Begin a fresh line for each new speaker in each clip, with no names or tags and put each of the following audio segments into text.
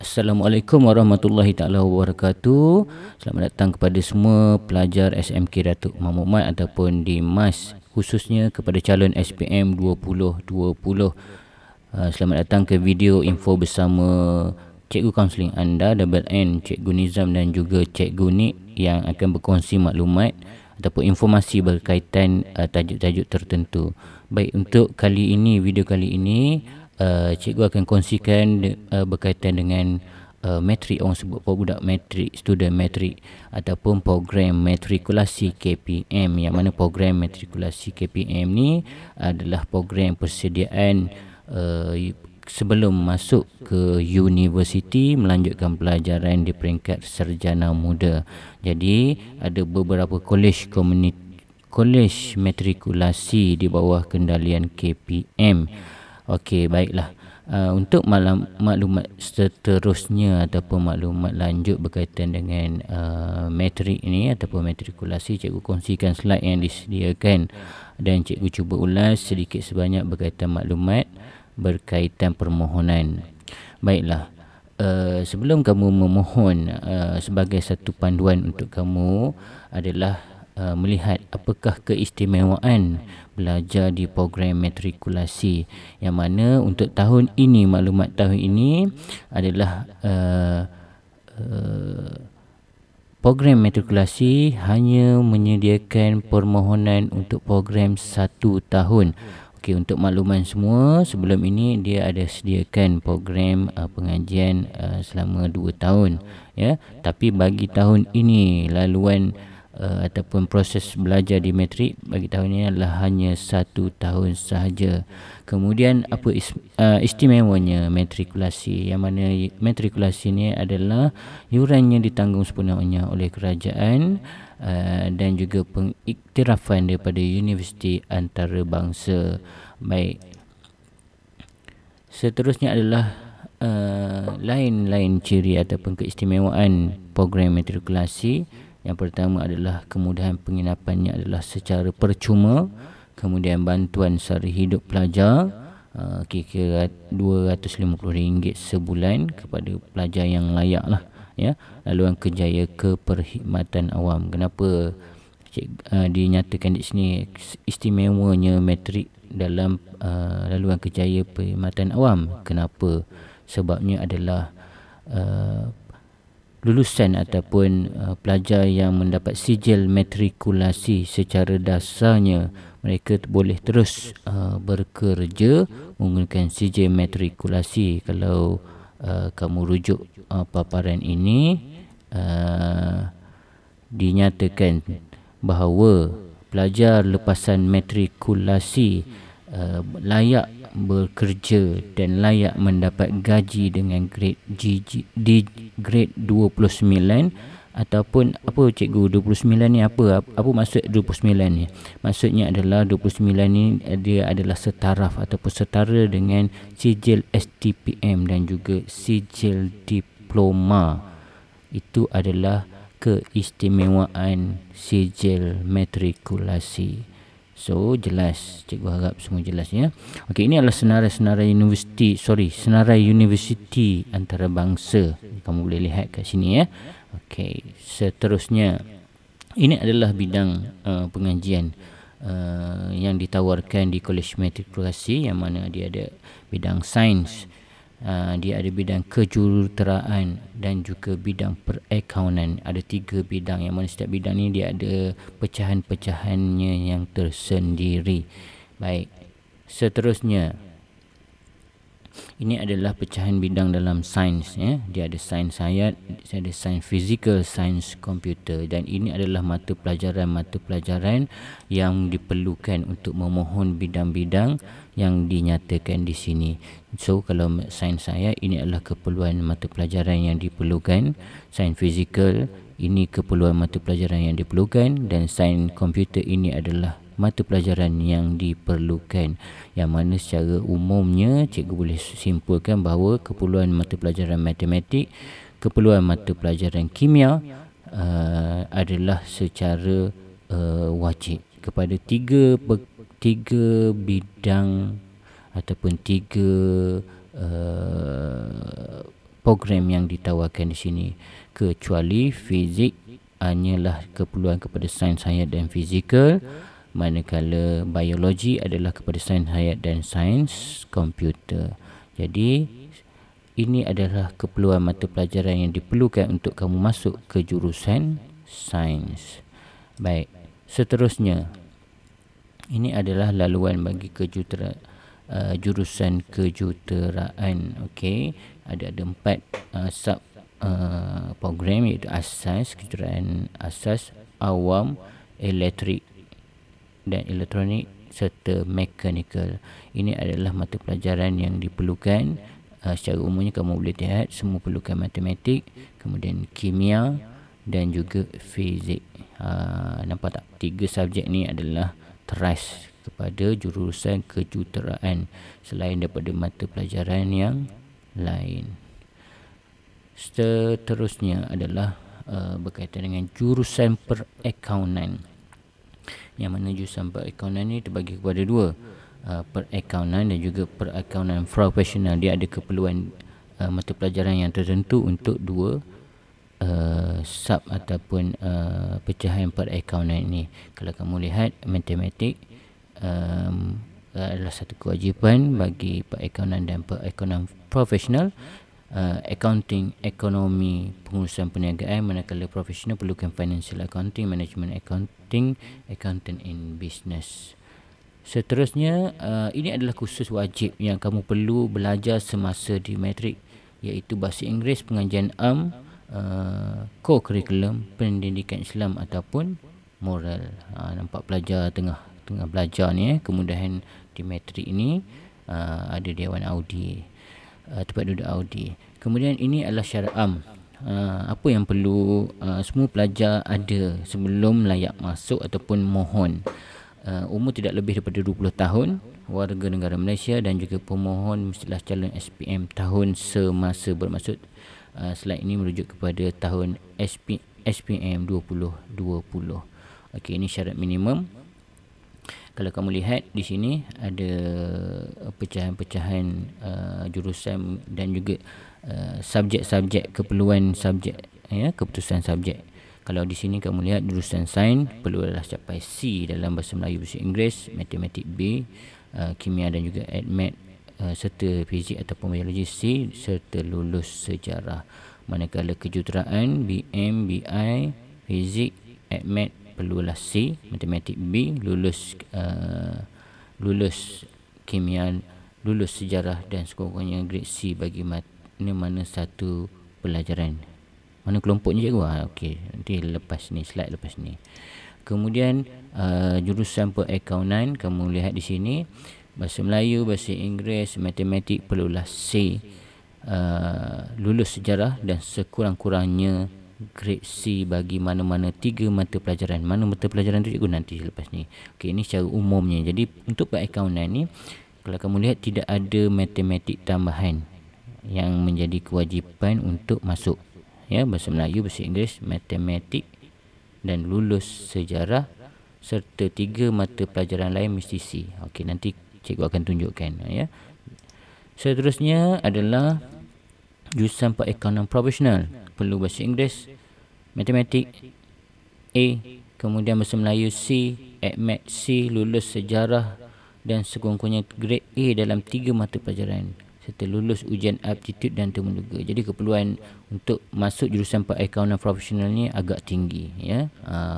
Assalamualaikum warahmatullahi taala wabarakatuh. Selamat datang kepada semua pelajar SMK Datuk Mahmud Mat ataupun di MAS, khususnya kepada calon SPM 2020. Selamat datang ke video info bersama cikgu kaunseling anda, double N, Cikgu Nizam dan juga Cikgu Nik, yang akan berkongsi maklumat ataupun informasi berkaitan tajuk-tajuk tertentu. Baik, untuk kali ini, video kali ini, cikgu akan kongsikan berkaitan dengan matrik. Orang sebut budak matrik, student matrik ataupun program matrikulasi KPM, yang mana program matrikulasi KPM ni adalah program persediaan sebelum masuk ke universiti melanjutkan pelajaran di peringkat sarjana muda. Jadi ada beberapa kolej matrikulasi di bawah kendalian KPM. Okey, baiklah. Untuk maklumat seterusnya ataupun maklumat lanjut berkaitan dengan matrik ini ataupun matrikulasi, cikgu kongsikan slide yang disediakan dan cikgu cuba ulas sedikit sebanyak berkaitan maklumat berkaitan permohonan. Baiklah. Sebelum kamu memohon, sebagai satu panduan untuk kamu adalah melihat apakah keistimewaan belajar di program matrikulasi, yang mana untuk tahun ini, maklumat tahun ini adalah program matrikulasi hanya menyediakan permohonan untuk program 1 tahun. Okey, untuk makluman semua, sebelum ini dia ada sediakan program pengajian selama 2 tahun, ya. Tapi bagi tahun ini, laluan ataupun proses belajar di matrik bagi tahun ini adalah hanya 1 tahun sahaja. Kemudian apa istimewanya matrikulasi, yang mana matrikulasi ini adalah yurannya ditanggung sepenuhnya oleh kerajaan dan juga pengiktirafan daripada universiti antarabangsa. Baik, seterusnya adalah lain-lain ciri ataupun keistimewaan program matrikulasi. Yang pertama adalah kemudahan penginapannya adalah secara percuma. Kemudian bantuan sara hidup pelajar, kira-kira RM250 sebulan kepada pelajar yang layak lah, ya. Laluan kerjaya keperkhidmatan awam. Kenapa dinyatakan di sini istimewanya matrik dalam laluan kerjaya perkhidmatan awam? Kenapa? Sebabnya adalah lulusan ataupun pelajar yang mendapat sijil matrikulasi secara dasarnya, mereka boleh terus bekerja menggunakan sijil matrikulasi. Kalau kamu rujuk paparan ini, dinyatakan bahawa pelajar lepasan matrikulasi layak bekerja dan layak mendapat gaji dengan grade grade 29. Ataupun apa cikgu 29 ni apa maksud 29 ni? Maksudnya adalah 29 ni dia adalah setaraf ataupun setara dengan sijil STPM dan juga sijil diploma. Itu adalah keistimewaan sijil matrikulasi. So, jelas. Cikgu harap semua jelas, ya. Okey, ini adalah senarai universiti antarabangsa. Kamu boleh lihat kat sini, ya. Okey, seterusnya, ini adalah bidang pengajian yang ditawarkan di Kolej Matrikulasi, yang mana dia ada bidang sains, dia ada bidang kejuruteraan dan juga bidang perakaunan. Ada 3 bidang, yang mana setiap bidang ni dia ada pecahan-pecahannya yang tersendiri. Baik, seterusnya, ini adalah pecahan bidang dalam sains, ya. Dia ada sains hayat, ada sains fizikal, sains komputer, dan ini adalah mata pelajaran yang diperlukan untuk memohon bidang-bidang yang dinyatakan di sini. So, kalau sains hayat, ini adalah keperluan mata pelajaran yang diperlukan. Sains fizikal, ini keperluan mata pelajaran yang diperlukan, dan sains komputer ini adalah mata pelajaran yang diperlukan. Yang mana secara umumnya cikgu boleh simpulkan bahawa keperluan mata pelajaran matematik, keperluan mata pelajaran kimia adalah secara wajib kepada tiga bidang ataupun 3 program yang ditawarkan di sini, kecuali fizik hanyalah keperluan kepada sains hayat dan fizikal, manakala biologi adalah kepada sains hayat dan sains komputer. Jadi ini adalah keperluan mata pelajaran yang diperlukan untuk kamu masuk ke jurusan sains. Baik, seterusnya ini adalah laluan bagi jurusan kejuruteraan. Okey, ada 4 sub program, iaitu asas, kejuruteraan asas, awam, elektrik dan elektronik serta mechanical. Ini adalah mata pelajaran yang diperlukan. Secara umumnya kamu boleh lihat semua perlukan matematik, kemudian kimia dan juga fizik. Nampak tak? 3 subjek ni adalah teras kepada jurusan kejuruteraan selain daripada mata pelajaran yang lain. Seterusnya adalah berkaitan dengan jurusan perakaunan, yang mana jurusan perakaunan ni terbagi kepada 2, perakaunan dan juga perakaunan profesional. Dia ada keperluan mata pelajaran yang tertentu untuk 2 sub ataupun pecahan perakaunan ini. Kalau kamu lihat, matematik adalah satu kewajipan bagi perakaunan dan perakaunan profesional. Accounting, ekonomi, pengurusan perniagaan, manakala profesional perlukan financial accounting, management accounting, accountant in business. Seterusnya, ini adalah kursus wajib yang kamu perlu belajar semasa di matrik, iaitu bahasa Inggeris, pengajian am, co-curriculum, pendidikan Islam ataupun moral. Nampak pelajar tengah belajar ni, kemudahan di matrik ini ada Dewan Audi, tempat duduk Audi. Kemudian ini adalah syarat am. Apa yang perlu semua pelajar ada sebelum layak masuk ataupun mohon. Umur tidak lebih daripada 20 tahun, warga negara Malaysia, dan juga pemohon mestilah calon SPM tahun semasa bermaksud. Slide ini merujuk kepada tahun SPM 2020. Okey, ini syarat minimum. Kalau kamu lihat di sini ada pecahan-pecahan jurusan dan juga subjek-subjek, keperluan subjek, ya, keputusan subjek. Kalau di sini kamu lihat jurusan sains perlulah capai C dalam bahasa Melayu, bahasa Inggeris, matematik B, kimia dan juga admat serta fizik ataupun biologi C, serta lulus sejarah. Manakala kejuruteraan BM, BI, fizik, admat perlulah C, matematik B, lulus kimia, lulus sejarah dan sekurang-kurangnya grade C bagi mana satu pelajaran. Mana kelompoknya cikgu? Okey, nanti lepas ni, slide lepas ni. Kemudian jurusan perakaunan kamu lihat di sini, bahasa Melayu, bahasa Inggeris, matematik perlulah C, lulus sejarah dan sekurang-kurangnya grade C bagi mana-mana 3 mata pelajaran. Mana mata pelajaran tu cikgu? Nanti lepas ni. Okey, ini secara umumnya. Jadi untuk perakaunan ni, kalau kamu lihat tidak ada matematik tambahan yang menjadi kewajipan untuk masuk. Ya, bahasa Melayu, bahasa Inggeris, matematik dan lulus sejarah serta 3 mata pelajaran lain mesti C. Okey, nanti cikgu akan tunjukkan, ya. Seterusnya adalah jurusan perakaunan profesional. Perlu bahasa Inggeris, matematik A, kemudian bahasa Melayu C, admat C, lulus sejarah dan sekurang-kurangnya grade A dalam 3 mata pelajaran serta lulus ujian aptitude dan temuduga. Jadi keperluan untuk masuk jurusan perakaunan profesional ni agak tinggi, ya.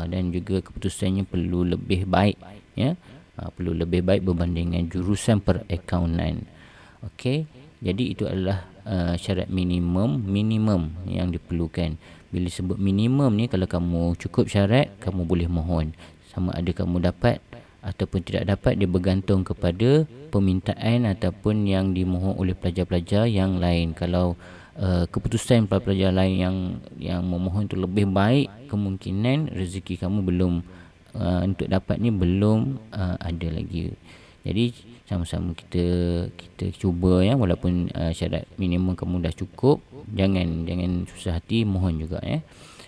Dan juga keputusannya perlu lebih baik, ya. Perlu lebih baik berbanding dengan jurusan perakaunan. Okey, jadi itu adalah syarat minimum yang diperlukan. Bila sebut minimum ni, kalau kamu cukup syarat, kamu boleh mohon. Sama ada kamu dapat ataupun tidak dapat, dia bergantung kepada permintaan ataupun yang dimohon oleh pelajar-pelajar yang lain. Kalau keputusan pelajar lain yang memohon itu lebih baik, kemungkinan rezeki kamu belum untuk dapat ni belum ada lagi. Jadi sama-sama kita cuba, ya, walaupun syarat minimum kamu dah cukup, jangan susah hati, mohon juga, ya.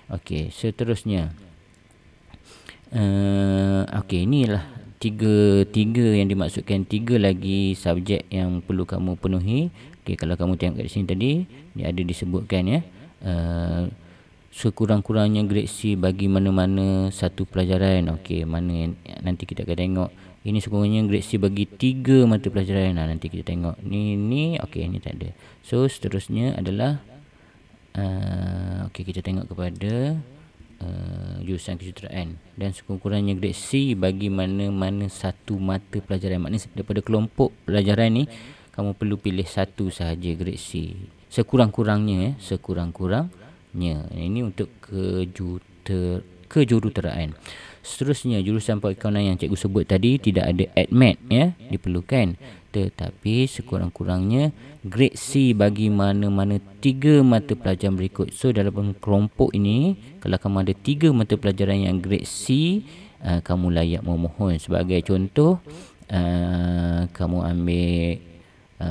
Okey, seterusnya okey, inilah tiga yang dimaksudkan, 3 lagi subjek yang perlu kamu penuhi. Okey, kalau kamu tengok kat sini tadi, dia ada disebutkan ya. Sekurang-kurangnya grade C bagi mana-mana satu pelajaran. Okey, mana yang nanti kita akan tengok. Ini sekurang-kurangnya grade C bagi 3 mata pelajaran. Nanti kita tengok. Ni okey, ni tak ada. So seterusnya adalah okey, kita tengok kepada jurusan kejuruteraan, dan sekurang-kurangnya grade C bagi mana-mana satu mata pelajaran. Maknanya daripada kelompok pelajaran ni kamu perlu pilih satu sahaja grade C. Sekurang-kurangnya ini untuk kejuruteraan. Seterusnya jurusan perakaunan yang cikgu sebut tadi tidak ada ADMAT ya, diperlukan, tetapi sekurang-kurangnya grade C bagi mana-mana 3 mata pelajaran berikut. So dalam kelompok ini, kalau kamu ada 3 mata pelajaran yang grade C, kamu layak memohon. Sebagai contoh, kamu ambil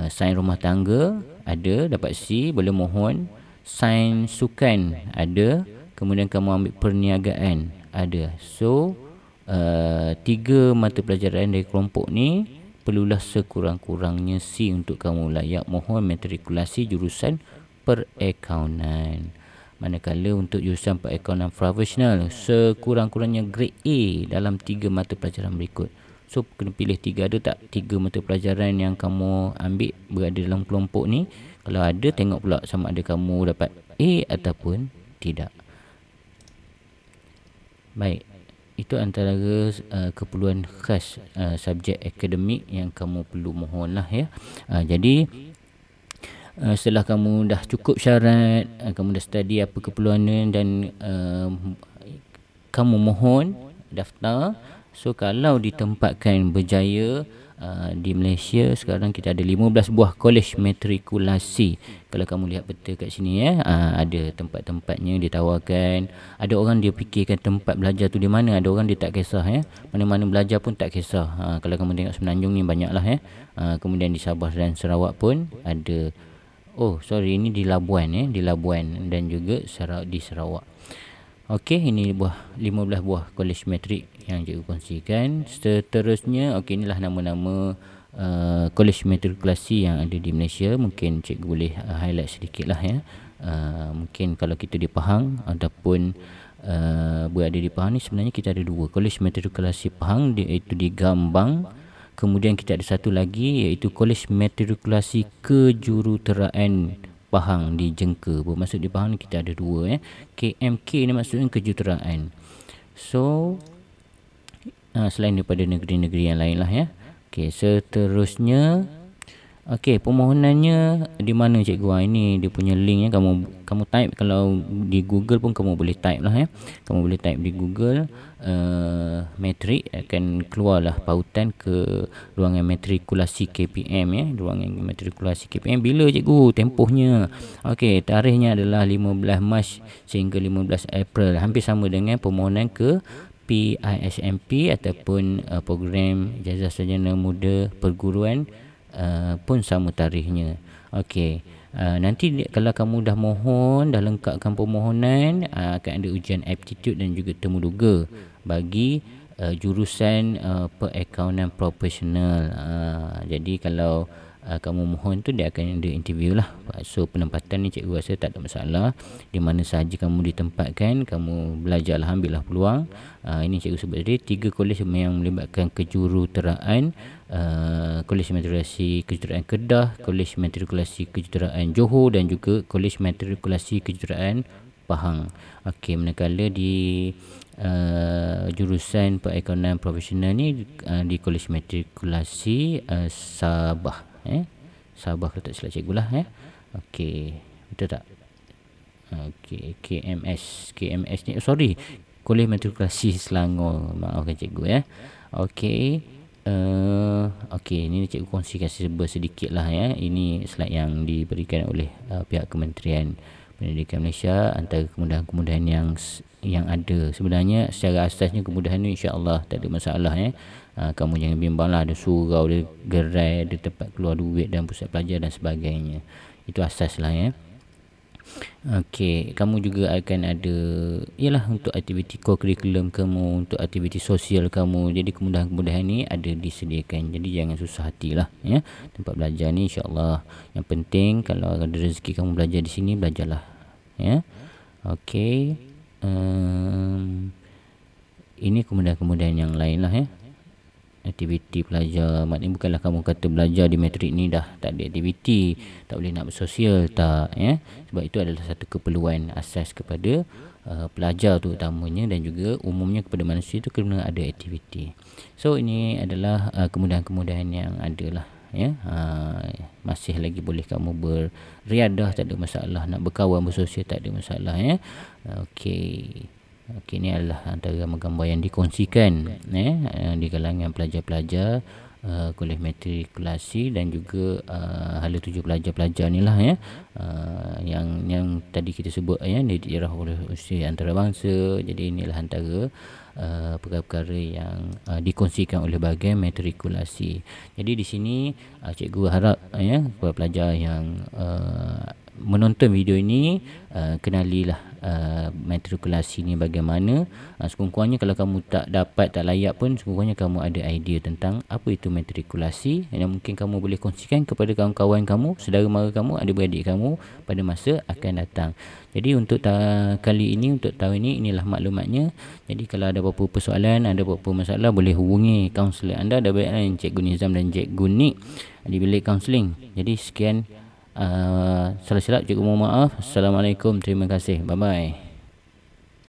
sains rumah tangga, ada dapat C, boleh mohon. Sains sukan ada, kemudian kamu ambil perniagaan, ada. So 3 mata pelajaran dari kelompok ni perlulah sekurang-kurangnya C untuk kamu layak mohon matrikulasi jurusan perakaunan. Manakala untuk jurusan perakaunan profesional, sekurang-kurangnya grade A dalam 3 mata pelajaran berikut. So kena pilih 3. Ada tak 3 mata pelajaran yang kamu ambil berada dalam kelompok ni? Kalau ada, tengok pula sama ada kamu dapat A ataupun tidak. Baik, itu antara keperluan khas subjek akademik yang kamu perlu mohon lah ya. Jadi setelah kamu dah cukup syarat, kamu dah study apa keperluannya, dan kamu mohon daftar. So kalau ditempatkan berjaya di Malaysia, sekarang kita ada 15 buah kolej matrikulasi. Kalau kamu lihat peta kat sini ya, ada tempat-tempatnya ditawarkan. Ada orang dia fikirkan tempat belajar tu di mana, ada orang dia tak kisah ya. Mana-mana belajar pun tak kisah. Kalau kamu tengok Semenanjung ni banyaklah ya. Kemudian di Sabah dan Sarawak pun ada. Oh sorry, ini di Labuan ya, di Labuan, dan juga di Sarawak. Okey, ini 15 buah kolej matrik yang cikgu kongsikan. Seterusnya, okey, inilah nama-nama kolej matrikulasi yang ada di Malaysia. Mungkin cikgu boleh highlight sedikit lah ya. Mungkin kalau kita di Pahang ataupun berada di Pahang ni, sebenarnya kita ada 2 kolej matrikulasi Pahang, iaitu di Gambang. Kemudian kita ada satu lagi iaitu kolej matrikulasi kejuruteraan Pahang di Jengka. Bermaksud di Pahang ni kita ada 2 KMK ni maksudnya kejuruteraan. So selain daripada negeri-negeri yang lain lah ya. Okey, seterusnya, okey, permohonannya di mana cikgu? Ini dia punya link ya. Kamu type, kalau di Google pun kamu boleh type lah ya. Kamu boleh type di Google matrik, akan keluarlah pautan ke ruangan matrikulasi KPM ya. Ruangan matrikulasi KPM bila cikgu? Tempohnya. Okey, tarikhnya adalah 15 Mac sehingga 15 April. Hampir sama dengan permohonan ke PISMP ataupun program ijazah sarjana muda perguruan, pun sama tarikhnya. Okey, nanti kalau kamu dah mohon, dah lengkapkan permohonan, akan ada ujian aptitude dan juga temuduga bagi jurusan perakaunan profesional. Jadi kalau kamu mohon tu, dia akan ada interview lah. So penempatan ni cikgu rasa tak ada masalah. Di mana sahaja kamu ditempatkan, kamu belajarlah, ambillah peluang. Ini cikgu sebut tadi 3 kolej yang melibatkan kejuruteraan. Kolej matrikulasi kejuruteraan Kedah, kolej matrikulasi kejuruteraan Johor, dan juga kolej matrikulasi kejuruteraan Pahang. Okey, manakala di jurusan perakaunan profesional ni di kolej matrikulasi Sabah Sabah kalau tak silap cikgu lah ya. Okey, betul tak? Okey, KMS ni, sorry, kolej matrikulasi Selangor, maafkan cikgu ya. Okey, okey, ini cikgu kongsikan sedikit lah ya. Ini slide yang diberikan oleh pihak Kementerian Pendidikan Malaysia, antara kemudahan-kemudahan yang ada. Sebenarnya secara asasnya kemudahan ni insya-Allah tak ada masalah ya. Kamu jangan bimbang lah, ada surau, ada gerai, ada tempat keluar duit dan pusat pelajar dan sebagainya. Itu asas lah ya. Okey, kamu juga akan ada ialah untuk aktiviti co-curriculum kamu, untuk aktiviti sosial kamu. Jadi kemudahan-kemudahan ni ada disediakan. Jadi jangan susah hatilah ya. Tempat belajar ni insya-Allah. Yang penting kalau ada rezeki kamu belajar di sini, belajarlah. Ya. Okey. Ini kemudahan-kemudahan yang lain lah ya. Aktiviti pelajar, maknanya bukanlah kamu kata belajar di matrik ni dah tak ada aktiviti, tak boleh nak bersosial, tak ya. Sebab itu adalah satu keperluan asas kepada pelajar terutamanya dan juga umumnya kepada manusia itu kena ada aktiviti. So ini adalah kemudahan-kemudahan yang ada lah ya. Masih lagi boleh kamu beriadah, tak ada masalah, nak berkawan bersosial tak ada masalah ya. Okey. Okey, ini adalah antara gambar yang dikongsikan di kalangan pelajar-pelajar kolej matrikulasi dan juga hala tuju pelajar-pelajar ni lah ya. Yang tadi kita sebut ya, diiktiraf oleh usia antarabangsa. Jadi inilah antara perkara-perkara yang dikongsikan oleh bahagian matrikulasi. Jadi di sini cikgu harap ya kepada pelajar yang menonton video ini kenalilah matrikulasi ni bagaimana. Sekurang-kurangnya kalau kamu tak dapat, tak layak pun, sekurang-kurangnya kamu ada idea tentang apa itu matrikulasi yang mungkin kamu boleh kongsikan kepada kawan-kawan kamu, saudara mara kamu, adik-beradik kamu pada masa akan datang. Jadi untuk kali ini, untuk tahun ini, inilah maklumatnya. Jadi kalau ada apa-apa persoalan, ada apa-apa masalah, boleh hubungi kaunselor anda, ada baiknya Cikgu Nizam dan Cikgu Nik di bilik kaunseling. Jadi sekian. Salah silap, cikgu mohon maaf. Assalamualaikum, terima kasih, bye bye.